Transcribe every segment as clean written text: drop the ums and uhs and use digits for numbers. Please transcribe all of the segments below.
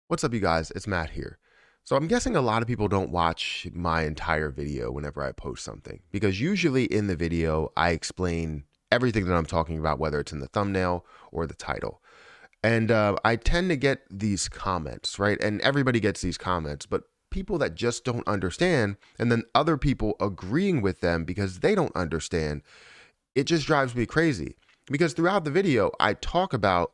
What's up, you guys? It's Matt here. So I'm guessing a lot of people don't watch my entire video whenever I post something, because usually in the video, I explain everything that I'm talking about, whether it's in the thumbnail or the title. And I tend to get these comments, right? And everybody gets these comments, but people that just don't understand, and then other people agreeing with them because they don't understand, it just drives me crazy. Because throughout the video, I talk about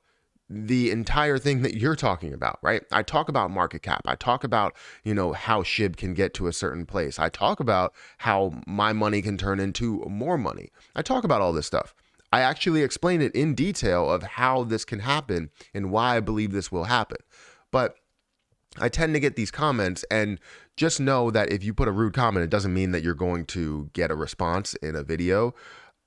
the entire thing that you're talking about, right? I talk about market cap. I talk about, how SHIB can get to a certain place. I talk about how my money can turn into more money. I talk about all this stuff. I actually explain it in detail of how this can happen and why I believe this will happen. But I tend to get these comments, and just know that if you put a rude comment, it doesn't mean that you're going to get a response in a video.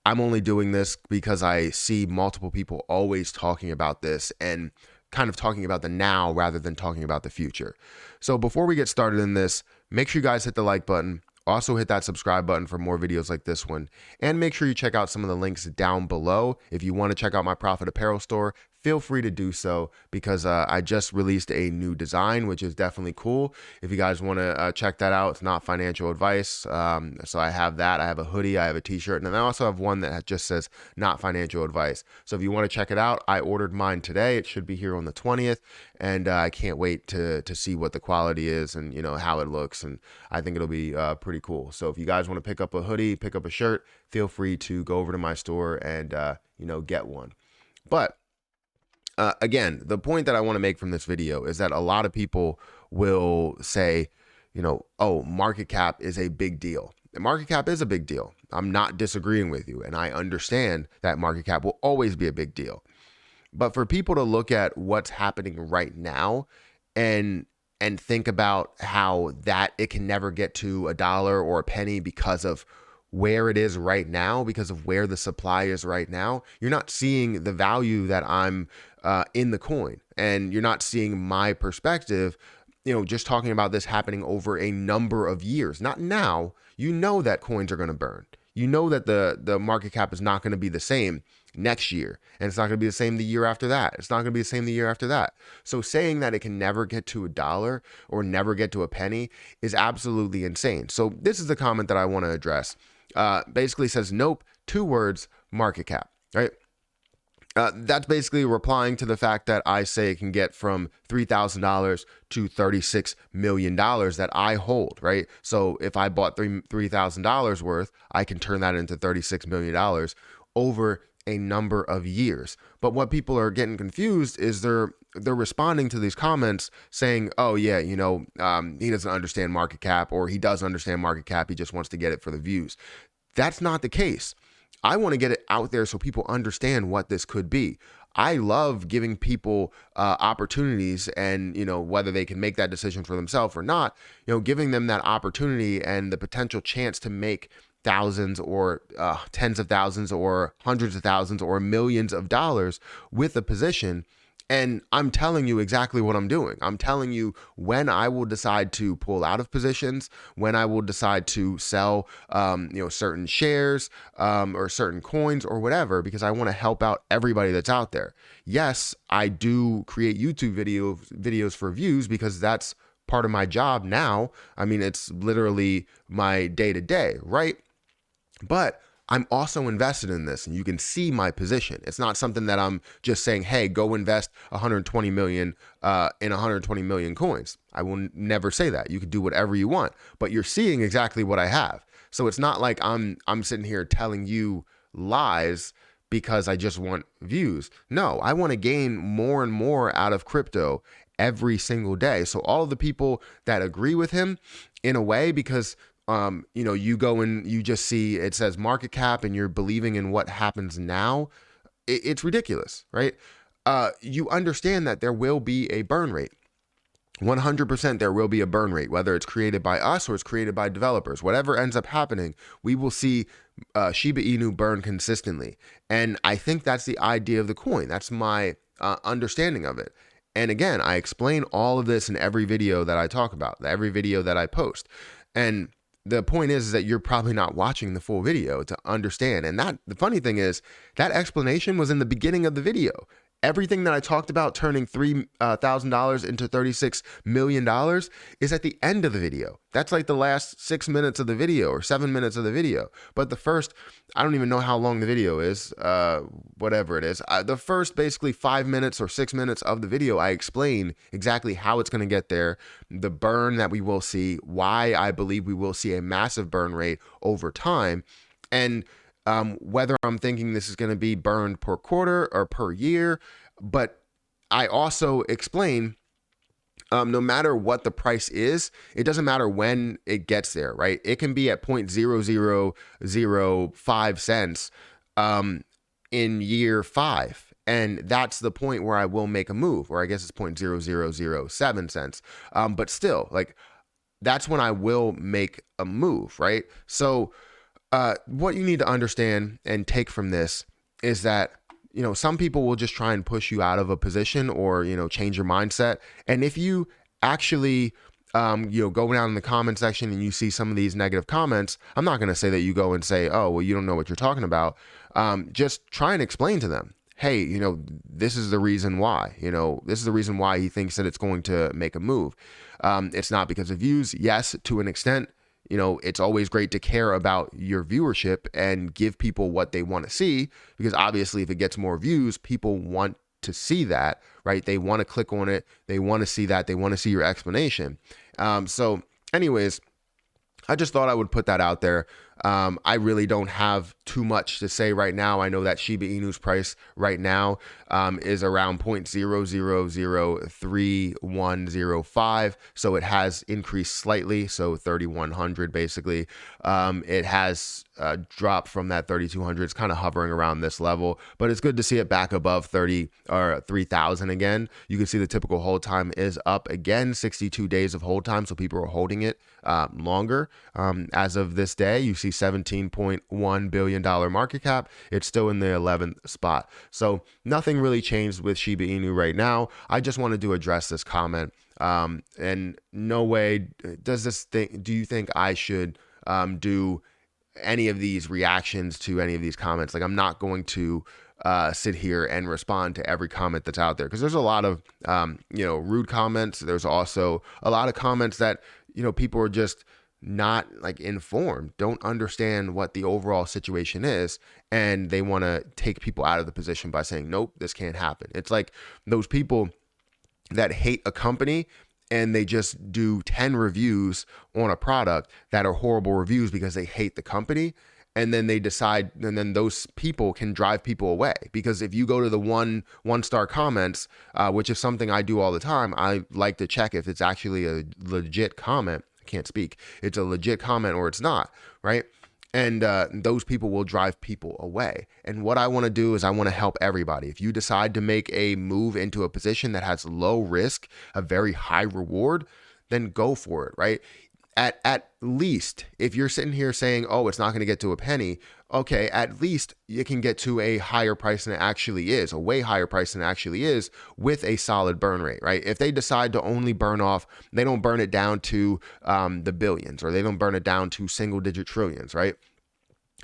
I'm only doing this because I see multiple people always talking about this and kind of talking about the now rather than talking about the future. So before we get started in this, make sure you guys hit the like button. Also hit that subscribe button for more videos like this one. And make sure you check out some of the links down below. If you want to check out my Profit Apparel store, feel free to do so, because I just released a new design, which is definitely cool. If you guys want to check that out, it's not financial advice. So I have that. I have a hoodie, I have a t-shirt, and then I also have one that just says not financial advice. So if you want to check it out, I ordered mine today. It should be here on the 20th. And I can't wait to see what the quality is and, how it looks. And I think it'll be pretty cool. So if you guys want to pick up a hoodie, pick up a shirt, feel free to go over to my store and, get one. But again, the point that I want to make from this video is that a lot of people will say, oh, market cap is a big deal. The market cap is a big deal. I'm not disagreeing with you. And I understand that market cap will always be a big deal. But for people to look at what's happening right now and think about how that it can never get to a dollar or a penny because of where it is right now, because of where the supply is right now, you're not seeing the value that I'm in the coin, and you're not seeing my perspective, just talking about this happening over a number of years, not now. You know that coins are going to burn. You know that the market cap is not going to be the same next year, and it's not going to be the same the year after that. It's not going to be the same the year after that. So saying that it can never get to a dollar or never get to a penny is absolutely insane. So this is the comment that I want to address. Basically says, nope, 2 words, market cap, right? That's basically replying to the fact that I say it can get from $3,000 to $36 million that I hold, right? So if I bought $3,000 worth, I can turn that into $36 million over a number of years. But what people are getting confused is they're responding to these comments saying, oh yeah, he doesn't understand market cap, or he does understand market cap, he just wants to get it for the views. That's not the case. I want to get it out there so people understand what this could be. I love giving people opportunities, and, whether they can make that decision for themselves or not, giving them that opportunity and the potential chance to make thousands or tens of thousands or hundreds of thousands or millions of dollars with a position. And I'm telling you exactly what I'm doing. I'm telling you when I will decide to pull out of positions, when I will decide to sell, certain shares or certain coins or whatever, because I want to help out everybody that's out there. Yes, I do create YouTube videos for views, because that's part of my job now. I mean, it's literally my day to day, right? But I'm also invested in this, and you can see my position. It's not something that I'm just saying, hey, go invest 120 million in 120 million coins. I will never say that. You can do whatever you want, but you're seeing exactly what I have. So it's not like I'm sitting here telling you lies because I just want views. No, I want to gain more and more out of crypto every single day. So all of the people that agree with him, in a way, because you go and you just see it says market cap and you're believing in what happens now, it's ridiculous, right? You understand that there will be a burn rate. 100% there will be a burn rate, whether it's created by us or it's created by developers. Whatever ends up happening, we will see Shiba Inu burn consistently. And I think that's the idea of the coin. That's my understanding of it. And again, I explain all of this in every video that I talk about, every video that I post. And the point is that you're probably not watching the full video to understand. And that the funny thing is that explanation was in the beginning of the video. Everything that I talked about turning $3,000 into $36 million is at the end of the video. That's like the last 6 minutes of the video or 7 minutes of the video. But the first, I don't even know how long the video is, whatever it is. The first basically 5 minutes or 6 minutes of the video, I explain exactly how it's going to get there, the burn that we will see, why I believe we will see a massive burn rate over time, and whether I'm thinking this is going to be burned per quarter or per year. But I also explain, no matter what the price is, it doesn't matter when it gets there, right? It can be at 0.0005 cents in year 5. And that's the point where I will make a move, or I guess it's 0.0007 cents. But still, like, that's when I will make a move, right? So what you need to understand and take from this is that, some people will just try and push you out of a position or, change your mindset. And if you actually, go down in the comment section and you see some of these negative comments, I'm not going to say that you go and say, oh, well, you don't know what you're talking about. Just try and explain to them, hey, this is the reason why, this is the reason why he thinks that it's going to make a move. It's not because of views. Yes, to an extent. It's always great to care about your viewership and give people what they want to see, because obviously if it gets more views, people want to see that, right? They want to click on it. They want to see that. They want to see your explanation. So anyways, I just thought I would put that out there. I really don't have too much to say right now. I know that Shiba Inu's price right now is around 0.003105. So it has increased slightly. So 3,100 basically. It has dropped from that 3,200. It's kind of hovering around this level, but it's good to see it back above 30 or 3,000 again. You can see the typical hold time is up again, 62 days of hold time. So people are holding it longer. As of this day, you see $17.1 billion market cap. It's still in the 11th spot. So nothing really changed with Shiba Inu right now. I just wanted to address this comment. And no way does this thing, do you think I should do any of these reactions to any of these comments? Like, I'm not going to sit here and respond to every comment that's out there, because there's a lot of rude comments. There's also a lot of comments that people are just not like informed, don't understand what the overall situation is, and they want to take people out of the position by saying, nope, this can't happen. It's like those people that hate a company and they just do 10 reviews on a product that are horrible reviews because they hate the company. And then they decide, and then those people can drive people away. Because if you go to the one-star comments, which is something I do all the time, I like to check if it's actually a legit comment. I can't speak. It's a legit comment or it's not, right? And those people will drive people away. And what I want to do is I want to help everybody. If you decide to make a move into a position that has low risk, a very high reward, then go for it, right? At least, if you're sitting here saying, oh, it's not going to get to a penny, okay, at least you can get to a higher price than it actually is, a way higher price than it actually is, with a solid burn rate, right? If they decide to only burn off, they don't burn it down to the billions, or they don't burn it down to single-digit trillions, right?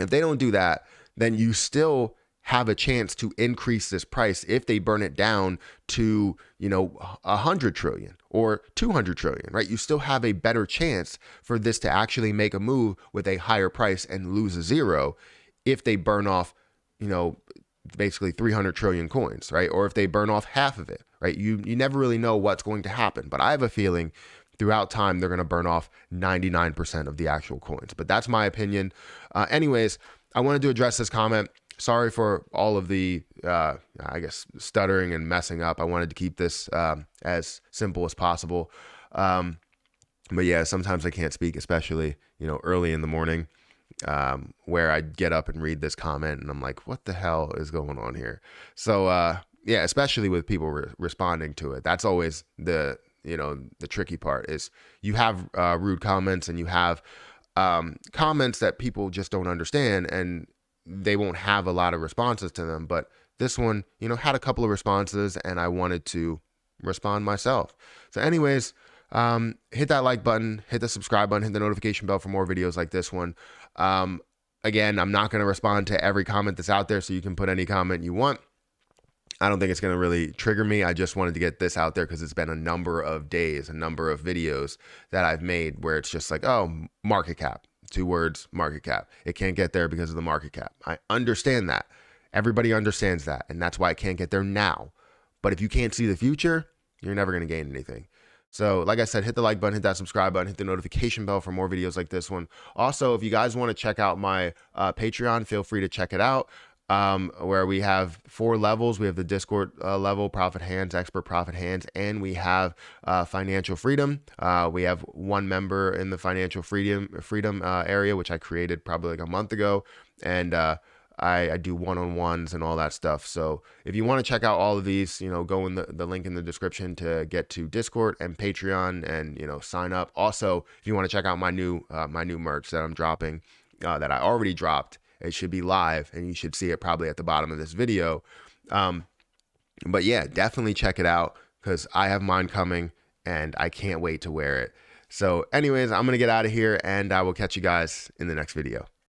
If they don't do that, then you still have a chance to increase this price if they burn it down to 100 trillion or 200 trillion, right? You still have a better chance for this to actually make a move with a higher price and lose a zero if they burn off basically 300 trillion coins, right? Or if they burn off half of it, right? You never really know what's going to happen, but I have a feeling throughout time they're going to burn off 99% of the actual coins. But that's my opinion. Anyways, I wanted to address this comment. Sorry for all of the, stuttering and messing up. I wanted to keep this as simple as possible. But yeah, sometimes I can't speak, especially, early in the morning, where I get up and read this comment and I'm like, what the hell is going on here? So yeah, especially with people responding to it. That's always the tricky part, is you have rude comments and you have comments that people just don't understand, and they won't have a lot of responses to them. But this one, had a couple of responses, and I wanted to respond myself. So anyways, hit that like button, hit the subscribe button, hit the notification bell for more videos like this one. Again, I'm not going to respond to every comment that's out there, so you can put any comment you want. I don't think it's going to really trigger me. I just wanted to get this out there because it's been a number of days, a number of videos that I've made where it's just like, oh, market cap, 2 words, market cap. It can't get there because of the market cap. I understand that. Everybody understands that. And that's why it can't get there now. But if you can't see the future, you're never going to gain anything. So like I said, hit the like button, hit that subscribe button, hit the notification bell for more videos like this one. Also, if you guys want to check out my Patreon, feel free to check it out. Where we have 4 levels. We have the Discord level, Profit Hands, Expert Profit Hands, and we have Financial Freedom. We have 1 member in the Financial Freedom area, which I created probably like a month ago, and I do one-on-ones and all that stuff. So if you want to check out all of these, go in the link in the description to get to Discord and Patreon, and sign up. Also, if you want to check out my new merch that I'm dropping, that I already dropped. It should be live, and you should see it probably at the bottom of this video. But yeah, definitely check it out because I have mine coming, and I can't wait to wear it. So anyways, I'm going to get out of here, and I will catch you guys in the next video.